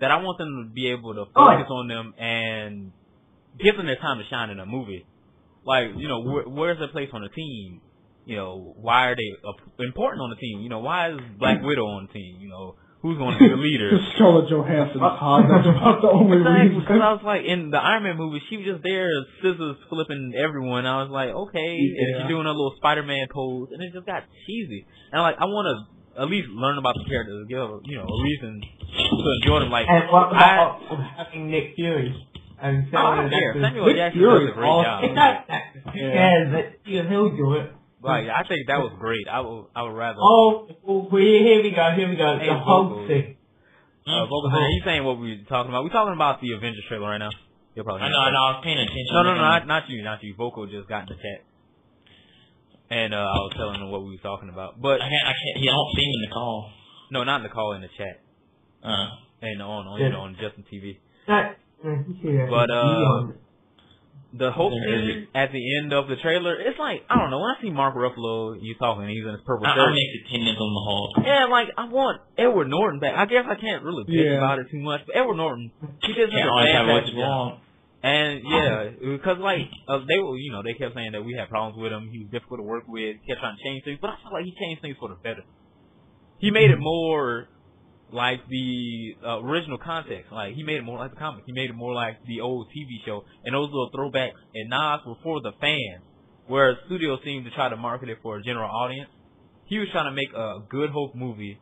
that I want them to be able to focus on them and give them their time to shine in a movie. Like, you know, where's their place on the team? You know, why are they important on the team? You know, why is Black Widow on the team? You know, who's going to be the leader? Because Scarlett Johansson's hot. That's about the only reason. Because I was like, in the Iron Man movie, she was just there, scissors flipping everyone. I was like, okay, and she's doing a little Spider-Man pose, and it just got cheesy. And like, I want to at least learn about the characters, give a reason to enjoy them. Like, and what about having Nick Fury? And Samuel Jackson does a great job. He'll do it. Right, I think that was great. I would rather. Oh, here we go. Hey, the Hulk thing. Vocal thing. Are you saying what we were talking about? We're talking about the Avengers trailer right now. I know. I was paying attention. No, not you. Vocal just got in the chat, and I was telling him what we were talking about. But I can't. I don't see him in the call. No, not in the call. In the chat. And on Justin TV. But the whole scene at the end of the trailer, it's like, I don't know, when I see Mark Ruffalo, you talking, he's in his purple shirt. I'm mixed opinions on the Hulk. Yeah, like, I want Edward Norton back. I guess I can't really bitch about it too much, but Edward Norton, he just did a fantastic job. And because like they kept saying that we had problems with him, he was difficult to work with, kept trying to change things, but I feel like he changed things for the better. He made it more like the original context. Like, he made it more like the comic. He made it more like the old TV show. And those little throwbacks and nods were for the fans, whereas studios seemed to try to market it for a general audience. He was trying to make a good Hulk movie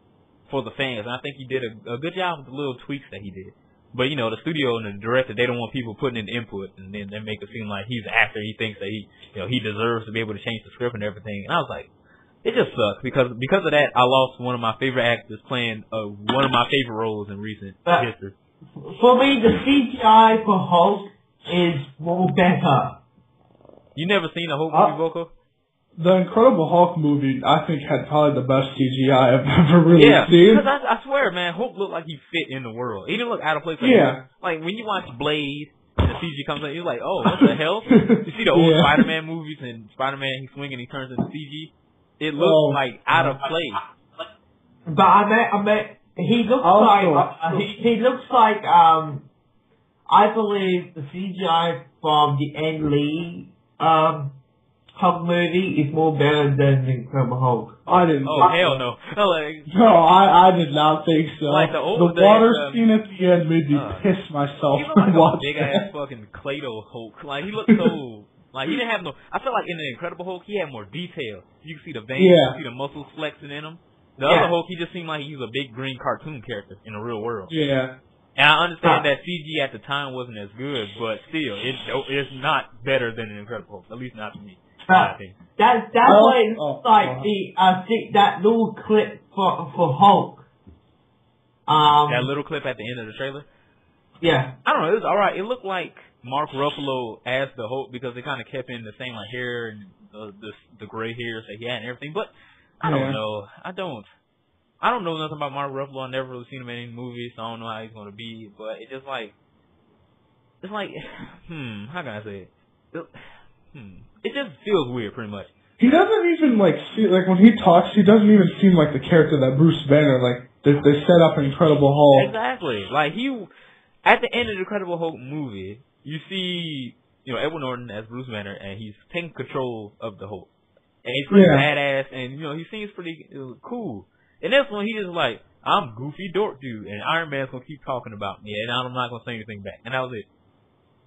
for the fans, and I think he did a good job with the little tweaks that he did. But, you know, the studio and the director, they don't want people putting in input, and then they make it seem like he's an actor. He thinks that he deserves to be able to change the script and everything. And I was like, it just sucks because of that, I lost one of my favorite actors playing one of my favorite roles in recent history. For me, the CGI for Hulk is more better. You never seen a Hulk movie, Vocal? The Incredible Hulk movie, I think, had probably the best CGI I've ever really seen. Yeah, because I swear, man, Hulk looked like he fit in the world. He didn't look out of place. Like when you watch Blade and the CG comes out, you're like, oh, what the hell? You see the old Spider-Man movies and Spider-Man, he's swinging, he turns into CG. It looks like out of place. But I bet he looks like I believe the CGI from the Ang Lee Hulk movie is more better than the Incredible Hulk. I didn't. Oh hell no! I did not think so. Like the water scene at the end made me piss myself. He looked like a big ass fucking Clay-Doh Hulk. Like he looked so. Like, he didn't have no... I felt like in the Incredible Hulk, he had more detail. You can see the veins, you can see the muscles flexing in him. The other Hulk, he just seemed like he was a big green cartoon character in the real world. Yeah. And I understand that CG at the time wasn't as good, but still, it's not better than the Incredible Hulk. At least not to me. That's why it looks like that little clip for Hulk. That little clip at the end of the trailer? Yeah. I don't know, it was alright. It looked like Mark Ruffalo as the Hulk because they kind of kept in the same like hair and the gray hairs that he had and everything. But I don't know. I don't know nothing about Mark Ruffalo. I've never really seen him in any movies, so I don't know how he's going to be. But it's just like, how can I say it? It just feels weird, pretty much. He doesn't even when he talks, he doesn't even seem like the character that Bruce Banner they set up in Incredible Hulk. Exactly. Like at the end of the Incredible Hulk movie, you see, Edward Norton as Bruce Banner, and he's taking control of the Hulk. And he's pretty badass, and, he seems pretty cool. And this one, he's just like, I'm goofy dork dude, and Iron Man's gonna keep talking about me, and I'm not gonna say anything back. And that was it.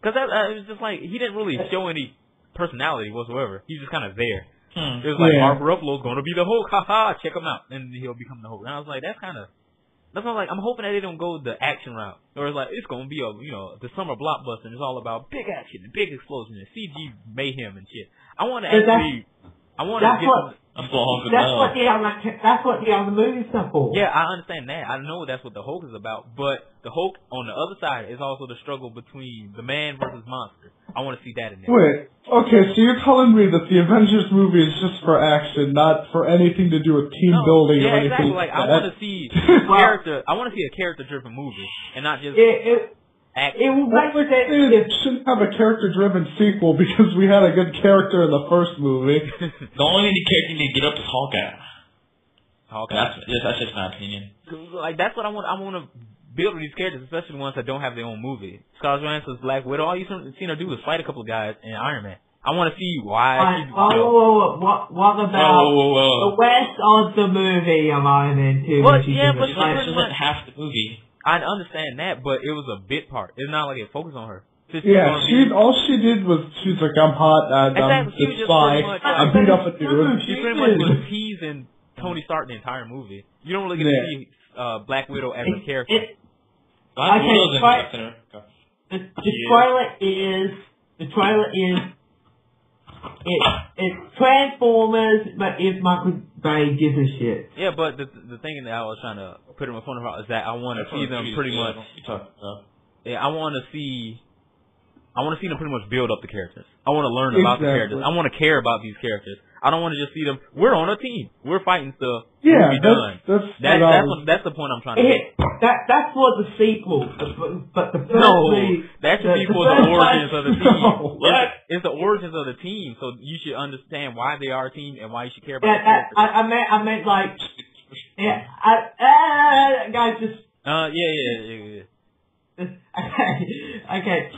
Because it was just like, he didn't really show any personality whatsoever. He's just kind of there. It was like, Mark Ruffalo's gonna be the Hulk, haha, check him out. And he'll become the Hulk. And I was like, that's what I'm hoping that they don't go the action route. Or it's like, it's going to be the summer blockbuster and it's all about big action and big explosions and CG mayhem and shit. I want to actually, That's what the other movies are for. Yeah, I understand that. I know that's what the Hulk is about. But the Hulk on the other side is also the struggle between the man versus monster. I want to see that in there. Wait, okay, so you're telling me that the Avengers movie is just for action, not for anything to do with team building or anything? Exactly. Like, I want to see I want to see a character-driven movie and not just action. It shouldn't have a character-driven sequel because we had a good character in the first movie. The only character you need to get up is Hawkeye. That's just my opinion. Like, that's what I want. I want to build with these characters, especially the ones that don't have their own movie. Scarlett Johansson's Black Widow. All you've seen her do is fight a couple of guys in Iron Man. I want to see why. What about the rest of the movie of Iron Man 2? Well, yeah, but she wasn't half the movie. I understand that, but it was a bit part. It's not like it focused on her. All she did was she's like, I'm hot, I'm the spy, I beat up a dude. She pretty much was teasing Tony Stark the entire movie. You don't really get to see Black Widow as a character. The trailer is it's Transformers, but if Michael Bay gives a shit. Yeah, but the thing that I was trying to put in front of her is that I want to see them pretty much. Yeah, I want to see them pretty much build up the characters. I want to learn about the characters. I want to care about these characters. I don't want to just see them. We're on a team. We're fighting stuff. Yeah, be done. That's the point I'm trying to make. That's what the sequel. But the first that should be for the origins of the team. It's the origins of the team, so you should understand why they are a team and why you should care about the characters. I meant like, guys, just. Yeah. Okay.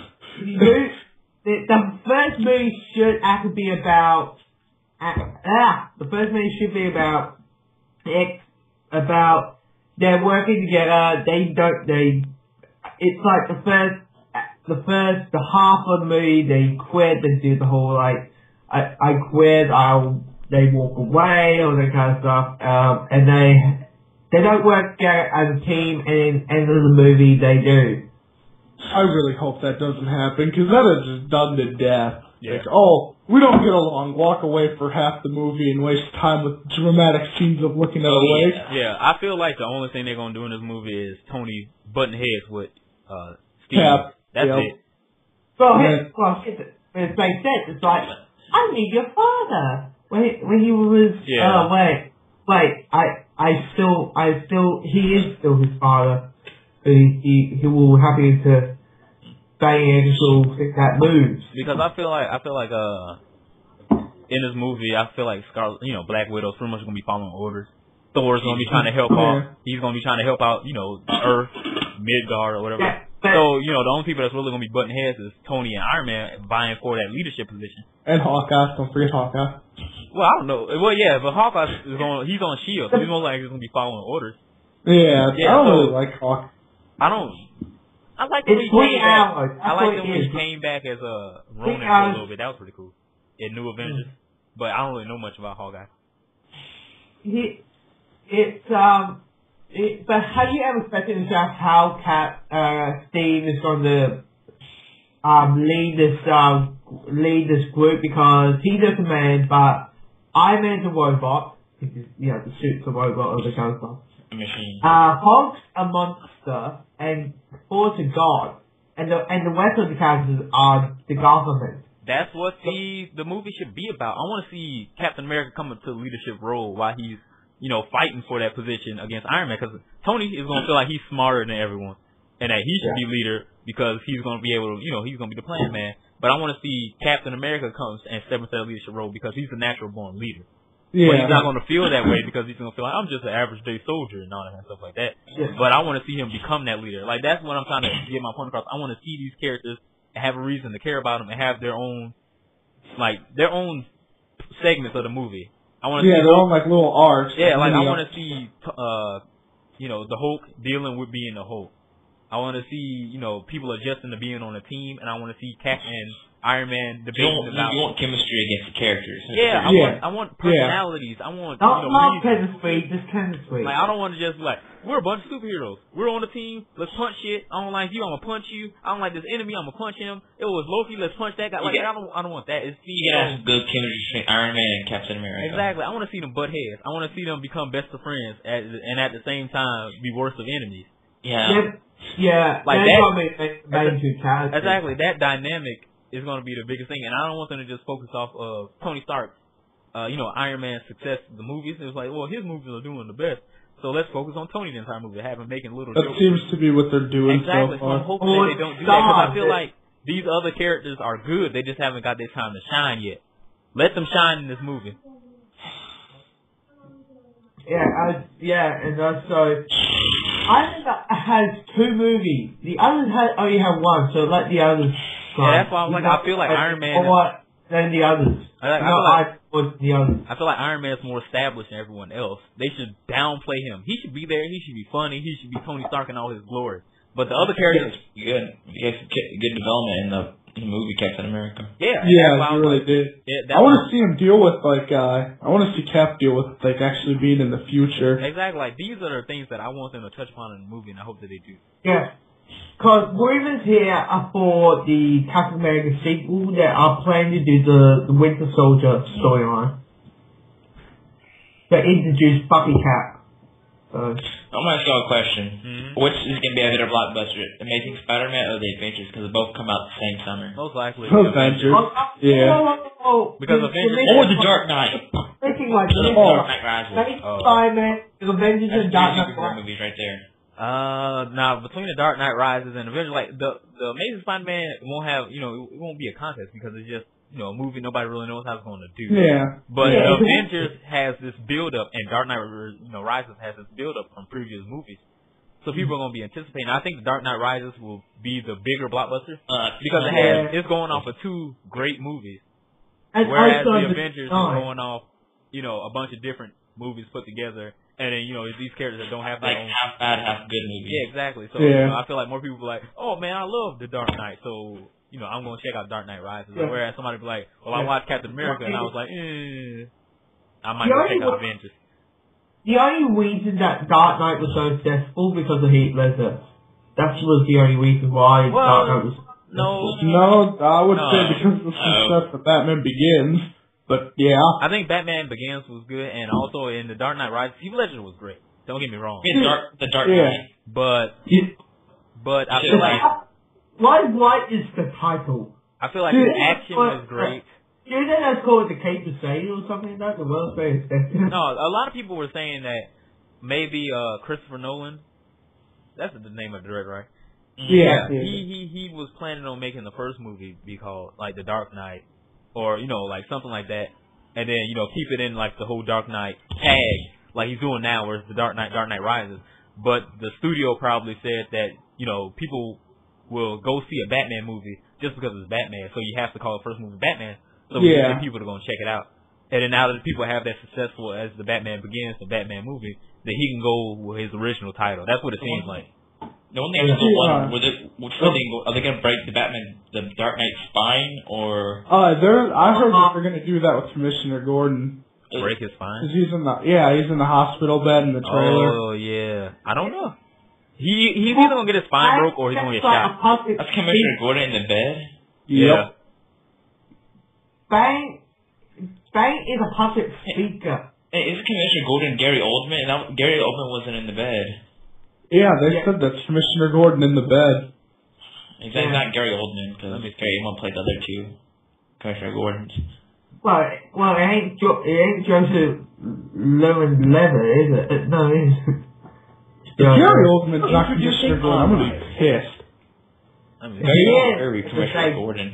The first movie should actually be about. The first movie should be about they're working together. It's like the half of the movie they quit. They do the whole like I quit. They walk away, all that kind of stuff. And they don't work together as a team. And in the end of the movie they do. I really hope that doesn't happen, because that is just done to death. Yeah. Like, we don't get along, walk away for half the movie and waste time with dramatic scenes of looking at a lake. Yeah, I feel like the only thing they're going to do in this movie is Tony butting heads with Steve. Cap. That's it. Well, it makes sense. It's like, I need your father. When he was, he is still his father. He will happy to bang into that moves. Because I feel like in this movie, I feel like Black Widow's pretty much gonna be following orders. Thor's gonna be trying to help out. He's gonna be trying to help out, Earth, Midgard, or whatever. So the only people that's really gonna be butting heads is Tony and Iron Man vying for that leadership position. And Hawkeye, don't forget Hawkeye. Well, I don't know. Well, yeah, but Hawkeye he's on S.H.I.E.L.D., so he's most likely gonna be following orders. Yeah, I don't really like Hawkeye. I like when he came back as a Ronin for a little bit. That was pretty cool. In New Avengers. But I don't really know much about Hawkeye. But have you ever expected just how Steve is going to lead this group, because he's a command, but Iron Man's a robot. The suit's a robot, all the kind of stuff. Machine. Hulk's a monster, and Thor's a god, and the rest of the characters are the government. That's what the movie should be about. I want to see Captain America come into the leadership role while he's fighting for that position against Iron Man, because Tony is going to feel like he's smarter than everyone and that he should be leader because he's going to be able to he's going to be the plan man. But I want to see Captain America come and step into that leadership role because he's a natural born leader. Yeah. But he's not going to feel that way because he's going to feel like, I'm just an average day soldier and all that kind of stuff like that. Yeah. But I want to see him become that leader. Like, that's what I'm trying to get my point across. I want to see these characters and have a reason to care about them and have their own segments of the movie. I want to see their own, little arcs. Yeah, I want to see, the Hulk dealing with being the Hulk. I want to see, people adjusting to being on a team, and I want to see Cap and Iron Man debating about. You want chemistry against the characters. Yeah, I want personalities. I want not chemistry, just chemistry. Like, I don't want to just we're a bunch of superheroes. We're on a team. Let's punch shit. I don't like you. I'm gonna punch you. I don't like this enemy. I'm gonna punch him. It was Loki. Let's punch that guy. I don't want that. It's you gotta have good chemistry between Iron Man and Captain America. Exactly. I want to see them butt heads. I want to see them become best of friends and at the same time be worst of enemies. Yeah. Like that. Exactly. That dynamic is going to be the biggest thing, and I don't want them to just focus off of Tony Stark, Iron Man's success in the movies. It was like, well, his movies are doing the best, so let's focus on Tony the entire movie, have him making little jokes. That seems to be what they're doing so far. I'm hoping that they don't do that, because I feel like these other characters are good. They just haven't got their time to shine yet. Let them shine in this movie. And also, Iron Man has 2 movies. The others only have 1, so let the others. Yeah, that's why I'm like, I feel like Iron Man. Than the others. I feel like Iron Man is more established than everyone else. They should downplay him. He should be there. He should be funny. He should be Tony Stark in all his glory. But the other characters, good. He has good development in the movie Captain America. Yeah, he really did. Yeah, I want to see him deal with I want to see Cap deal with actually being in the future. Exactly. Like these are the things that I want them to touch upon in the movie, and I hope that they do. Yeah. Because rumors here are for the Captain America sequel that are planning to do the Winter Soldier storyline. That introduced Bucky Cap. I'm gonna ask y'all a question. Which is gonna be a better blockbuster, Amazing Spider-Man or The Avengers? Because they both come out the same summer. Most likely. Avengers. Yeah. Because Avengers. Or The Dark Knight. Thinking like this. Dark Knight Rises. Spider-Man, the Avengers, and Dark Knight movies right there. Now between The Dark Knight Rises and Avengers, like the Amazing Spider-Man won't have, it won't be a contest because it's just, a movie nobody really knows how it's going to do. Yeah. But The Avengers has this build-up, and Dark Knight, Rises has this build-up from previous movies. So people are going to be anticipating. I think The Dark Knight Rises will be the bigger blockbuster because it's going off of 2 great movies. Whereas The Avengers is going off, a bunch of different movies put together. And then, these characters that don't have their own... half bad, half good movies. Yeah, exactly. So, I feel like more people are like, oh, man, I love The Dark Knight. So, I'm going to check out Dark Knight Rises. Yeah. Whereas somebody be like, well, I watched Captain America, and I was like, I might go check out Avengers. The only reason that Dark Knight was so successful because of Heath Ledger. That was the only reason why Dark Knight was successful. No, I would say because of the success of Batman Begins. But yeah, I think Batman Begins was good, and also in The Dark Knight Rises, Heath Ledger was great. Don't get me wrong. The Dark Knight. But I feel like what is the title? I feel like the action was great. You know that's called The Cape of Satan or something like that. The world's famous. No, a lot of people were saying that maybe Christopher Nolan. That's the name of the director, right? Yeah. He was planning on making the first movie be called like The Dark Knight. Or, like something like that. And then, keep it in like the whole Dark Knight tag, like he's doing now, where it's The Dark Knight Rises. But the studio probably said that, people will go see a Batman movie just because it's Batman. So you have to call the first movie Batman. So people are going to check it out. And then now that people have that successful as the Batman Begins, the Batman movie, that he can go with his original title. That's what it seems like. The only thing are they going to break the Dark Knight's spine, or? I heard that they're going to do that with Commissioner Gordon. Break his spine? He's in the hospital bed in the trailer. Oh yeah, I don't know. He's either going to get his spine broke or he's going to get shot. That's Commissioner Gordon in the bed. Yeah. Bang is a puppet speaker. Hey, is Commissioner Gordon Gary Oldman? And Gary Oldman wasn't in the bed. Yeah, they said that's Commissioner Gordon in the bed. Exactly, not Gary Oldman, because Gary Oldman played the other 2 Commissioner Gordons. Well, it ain't Joseph Leather, is it? No, it isn't. Gary Oldman's not Commissioner Gordon. I'm gonna be pissed. Gary Commissioner Gordon.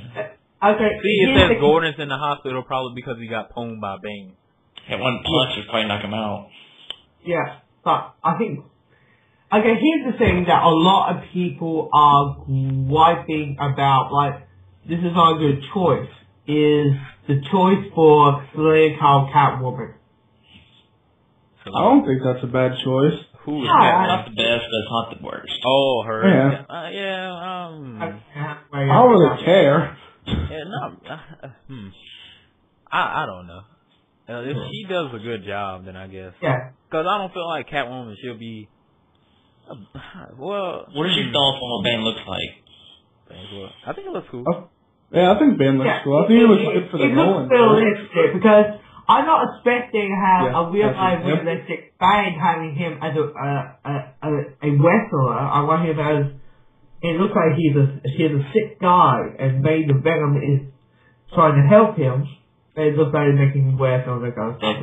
Okay. See, it says Gordon's in the hospital probably because he got pwned by Bane. That one punch would probably knock him out. Yeah, but I think... Okay, here's the thing that a lot of people are griping about, like, this is not a good choice, is the choice for Selena Kyle Catwoman. I don't think that's a bad choice. Who is that? Not the best, but it's not the worst. Oh, her. Yeah. I don't really care. I don't know. If she does a good job, then I guess. Yeah. Because I don't feel like Catwoman should be... Well, what is your thoughts on what Bane looks like? I think it looks cool. Yeah, I think Bane looks cool. I think it looks good for the Nolan. It looks realistic because I'm not expecting to have a realistic Bane having him as a wrestler. I want him as it looks like he's a sick guy, and Bane the Venom is trying to help him. It looks like he's making him wear some of that kind of stuff.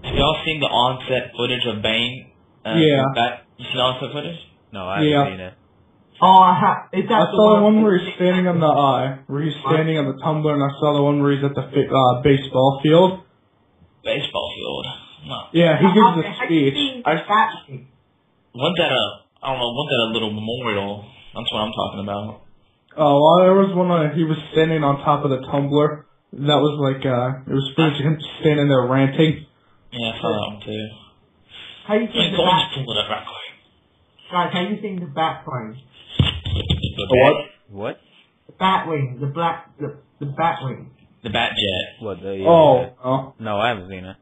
Have y'all seen the on-set footage of Bane? You seen on-set footage? No, I haven't seen it. Oh, I saw the one where he's standing on the tumbler, and I saw the one where he's at the baseball field. Baseball field? No. Yeah, he gives a speech. When's that up? I don't know, wasn't that a little memorial? That's what I'm talking about. Oh, well, there was one where he was standing on top of the tumbler. That was like, it was footage of him standing there ranting. Yeah, I saw that one too. How you think the bat... Pull it up right quick. Guys, how you think the bat wing? The what? What? The bat wing. The bat wing. The bat jet. What? Oh. No, I haven't seen it.